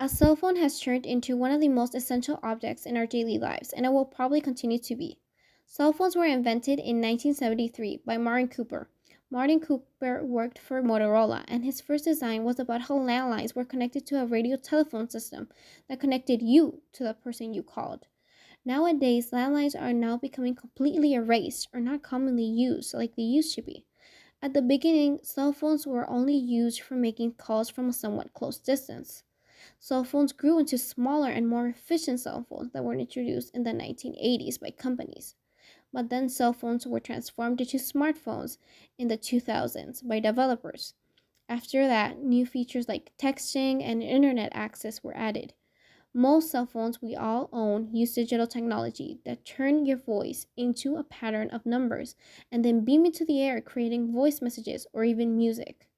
A cell phone has turned into one of the most essential objects in our daily lives, and it will probably continue to be. Cell phones were invented in 1973 by Martin Cooper. Martin Cooper worked for Motorola, and his first design was about how landlines were connected to a radio telephone system that connected you to the person you called. Nowadays, landlines are now becoming completely erased or not commonly used like they used to be. At the beginning, cell phones were only used for making calls from a somewhat close distance. Cell phones grew into smaller and more efficient cell phones that were introduced in the 1980s by companies. But then cell phones were transformed into smartphones in the 2000s by developers. After that, new features like texting and internet access were added. Most cell phones we all own use digital technology that turn your voice into a pattern of numbers and then beam into the air, creating voice messages or even music.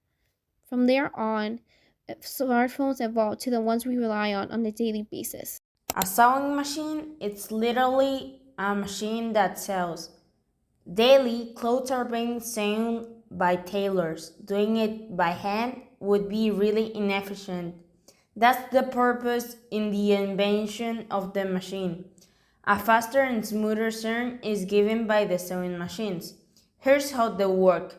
From there on, smartphones evolved to the ones we rely on a daily basis. A sewing machine, it's literally a machine that sells. Daily, clothes are being sewn by tailors. Doing it by hand would be really inefficient. That's the purpose in the invention of the machine. A faster and smoother turn is given by the sewing machines. Here's how they work.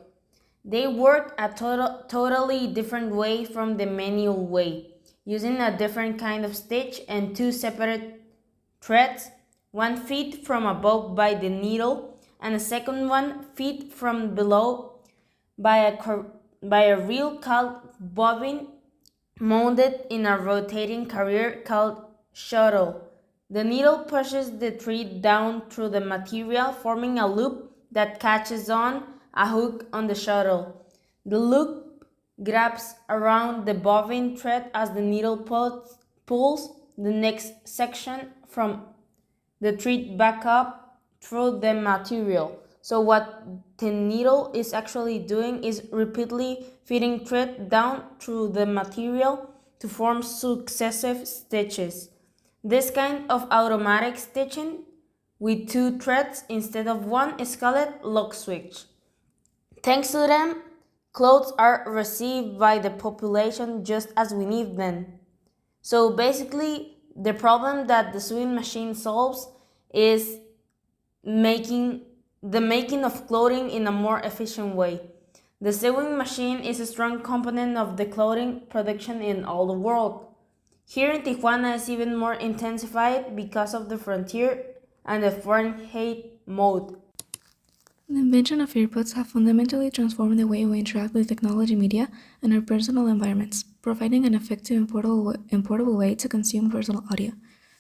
They work a totally different way from the manual way, using a different kind of stitch and two separate threads, one feed from above by the needle and a second one feed from below by a reel called bobbin mounted in a rotating carrier called shuttle. The needle pushes the thread down through the material, forming a loop that catches on a hook on the shuttle. The loop grabs around the bobbin thread as the needle pulls the next section from the thread back up through the material. So what the needle is actually doing is repeatedly feeding thread down through the material to form successive stitches. This kind of automatic stitching with two threads instead of one is called lock switch. Thanks to them, clothes are received by the population just as we need them. So basically, the problem that the sewing machine solves is making making of clothing in a more efficient way. The sewing machine is a strong component of the clothing production in all the world. Here in Tijuana is even more intensified because of the frontier and the Fahrenheit mode. The invention of earbuds have fundamentally transformed the way we interact with technology media and our personal environments, providing an effective and portable way to consume personal audio.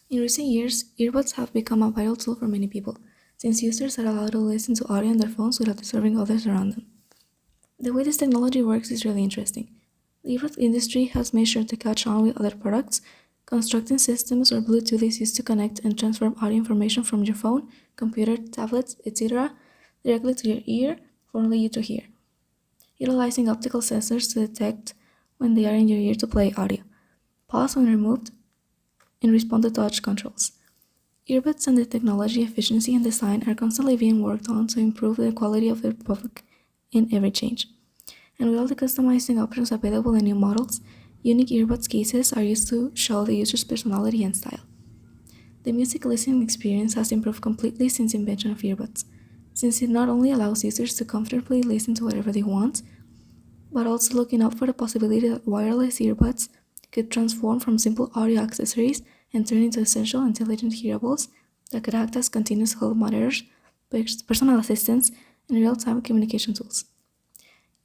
In recent years, earbuds have become a vital tool for many people, since users are allowed to listen to audio on their phones without disturbing others around them. The way this technology works is really interesting. The earbud industry has made sure to catch on with other products, constructing systems where Bluetooth is used to connect and transfer audio information from your phone, computer, tablets, etc., directly to your ear for only you to hear, utilizing optical sensors to detect when they are in your ear to play audio, pause when removed, and respond to touch controls. Earbuds and the technology efficiency and design are constantly being worked on to improve the quality of the product in every change. And with all the customizing options available in new models, unique earbuds cases are used to show the user's personality and style. The music listening experience has improved completely since the invention of earbuds, since it not only allows users to comfortably listen to whatever they want, but also looking out for the possibility that wireless earbuds could transform from simple audio accessories and turn into essential intelligent hearables that could act as continuous health monitors, personal assistants, and real-time communication tools.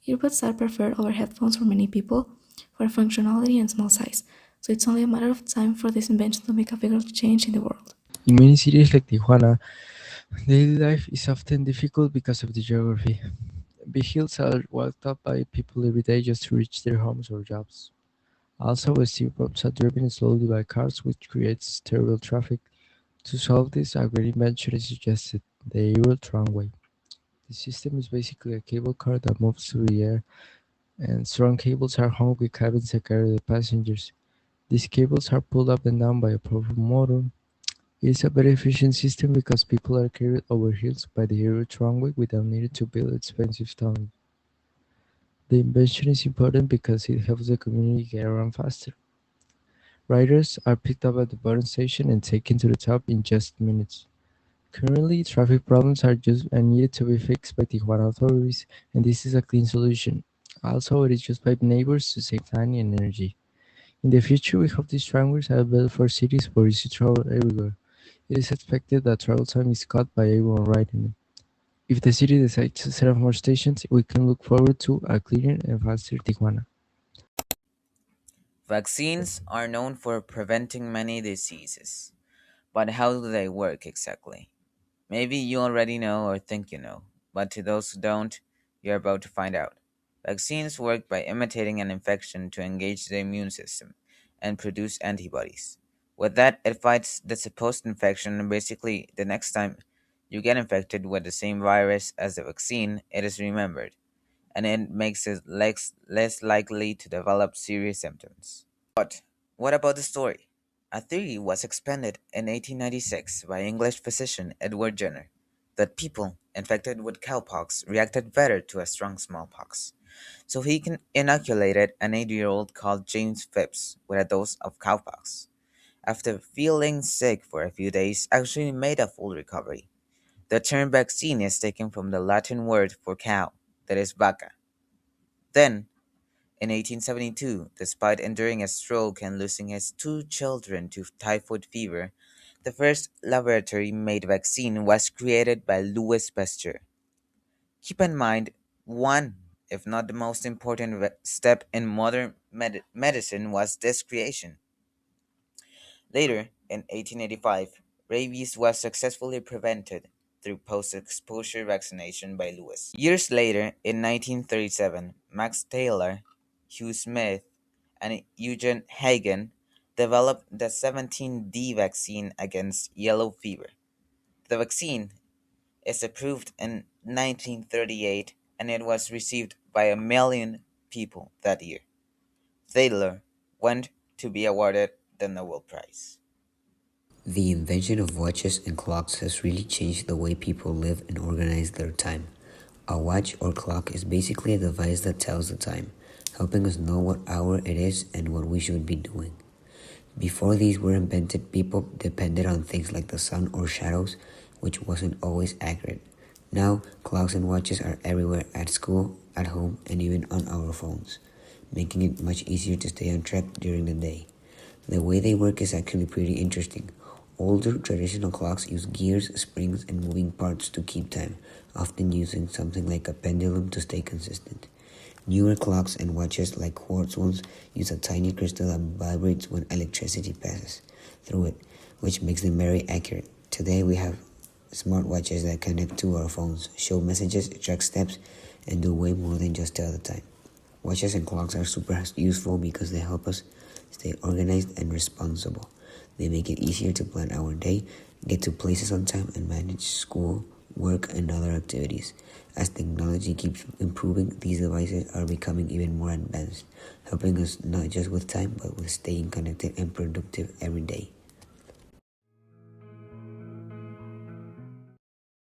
Earbuds are preferred over headphones for many people for functionality and small size, so it's only a matter of time for this invention to make a bigger change in the world. In many cities like Tijuana, daily life is often difficult because of the geography. Big hills are walked up by people every day just to reach their homes or jobs. Also, steep roads are driven slowly by cars, which creates terrible traffic. To solve this, a great invention is suggested: the Euro tramway. The system is basically a cable car that moves through the air, and strong cables are hung with cabins that carry the passengers. These cables are pulled up and down by a powerful motor. It is a very efficient system because people are carried over hills by the Euro tramway without needing to build expensive tunnels. The invention is important because it helps the community get around faster. Riders are picked up at the bottom station and taken to the top in just minutes. Currently, traffic problems are just needed to be fixed by Tijuana authorities, and this is a clean solution. Also, it is used by neighbors to save time and energy. In the future, we hope these tramways are built for cities for easy travel everywhere. It is expected that travel time is cut by everyone riding them. If the city decides to set up more stations, we can look forward to a cleaner and faster Tijuana. Vaccines are known for preventing many diseases, but how do they work exactly? Maybe you already know or think you know, but to those who don't, you're about to find out. Vaccines work by imitating an infection to engage the immune system and produce antibodies. With that, it fights the supposed infection, and basically, the next time you get infected with the same virus as the vaccine, it is remembered, and it makes it less likely to develop serious symptoms. But what about the story? A theory was expanded in 1896 by English physician Edward Jenner that people infected with cowpox reacted better to a strong smallpox. So he inoculated an 8-year-old called James Phipps with a dose of cowpox. After feeling sick for a few days, actually made a full recovery. The term vaccine is taken from the Latin word for cow, that is vacca. Then, in 1872, despite enduring a stroke and losing his two children to typhoid fever, the first laboratory made vaccine was created by Louis Pasteur. Keep in mind, one, if not the most important step in modern medicine was this creation. Later, in 1885, rabies was successfully prevented through post exposure vaccination by Lewis. Years later, in 1937, Max Taylor, Hugh Smith, and Eugen Hagen developed the 17D vaccine against yellow fever. The vaccine is approved in 1938 and it was received by 1 million people that year. Taylor went to be awarded the Nobel Prize. The invention of watches and clocks has really changed the way people live and organize their time. A watch or clock is basically a device that tells the time, helping us know what hour it is and what we should be doing. Before these were invented, people depended on things like the sun or shadows, which wasn't always accurate. Now, clocks and watches are everywhere at school, at home, and even on our phones, making it much easier to stay on track during the day. The way they work is actually pretty interesting. Older traditional clocks use gears, springs, and moving parts to keep time, often using something like a pendulum to stay consistent. Newer clocks and watches like quartz ones use a tiny crystal that vibrates when electricity passes through it, which makes them very accurate. Today we have smartwatches that connect to our phones, show messages, track steps, and do way more than just tell the time. Watches and clocks are super useful because they help us stay organized and responsible. They make it easier to plan our day, get to places on time, and manage school, work, and other activities. As technology keeps improving, these devices are becoming even more advanced, helping us not just with time, but with staying connected and productive every day.